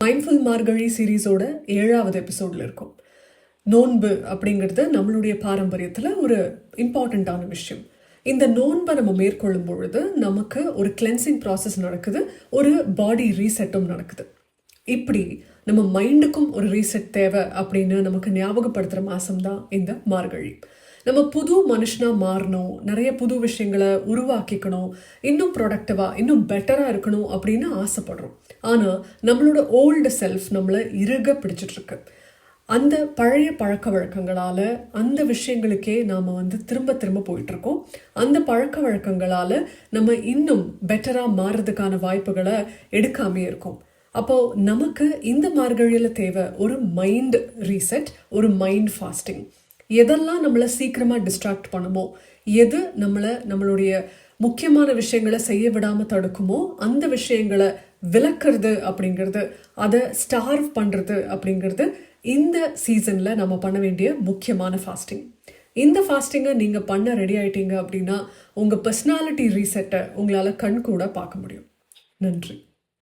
Mindful மார்கழி சீரீஸோட 7வது எபிசோடில் இருக்கும். நோன்பு அப்படிங்கிறது நம்மளுடைய பாரம்பரியத்தில் ஒரு இம்பார்ட்டண்ட்டான விஷயம். இந்த நோன்பை நம்ம மேற்கொள்ளும் பொழுது நமக்கு ஒரு கிளென்சிங் ப்ராசஸ் நடக்குது, ஒரு பாடி ரீசெட்டும் நடக்குது. இப்படி நம்ம மைண்டுக்கும் ஒரு ரீசெட் தேவை அப்படின்னு நமக்கு ஞாபகப்படுத்துகிற மாதம் தான் இந்த மார்கழி. நம்ம புது மனுஷனாக மாறணும், நிறைய புது விஷயங்களை உருவாக்கிக்கணும், இன்னும் ப்ரொடக்டிவாக இன்னும் பெட்டராக இருக்கணும் அப்படின்னு ஆசைப்படுறோம். ஆனால் நம்மளோட ஓல்டு செல்ஃப் நம்மளை இறுக பிடிச்சிட்ருக்கு. அந்த பழைய பழக்க வழக்கங்களால் அந்த விஷயங்களுக்கே நாம் திரும்ப திரும்ப போயிட்டுருக்கோம். அந்த பழக்க வழக்கங்களால் நம்ம இன்னும் பெட்டராக மாறுறதுக்கான வாய்ப்புகளை எடுக்காமே இருக்கோம். அப்போது நமக்கு இந்த மார்கழியில் தேவை ஒரு மைண்ட் ரீசெட், ஒரு மைண்ட் ஃபாஸ்டிங். எதெல்லாம் நம்மளை சீக்கிரமாக டிஸ்ட்ராக்ட் பண்ணுமோ, எது நம்மளுடைய முக்கியமான விஷயங்களை செய்ய விடாமல் தடுக்குமோ அந்த விஷயங்களை விலக்கிறது அப்படிங்கிறது, அதை ஸ்டார்வ் பண்ணுறது அப்படிங்கிறது இந்த சீசனில் நம்ம பண்ண வேண்டிய முக்கியமான ஃபாஸ்டிங். இந்த ஃபாஸ்டிங்கை நீங்கள் பண்ண ரெடி ஆகிட்டீங்க அப்படின்னா உங்கள் பர்சனாலிட்டி ரீசெட்டை உங்களால் கண் கூட பார்க்க முடியும். நன்றி.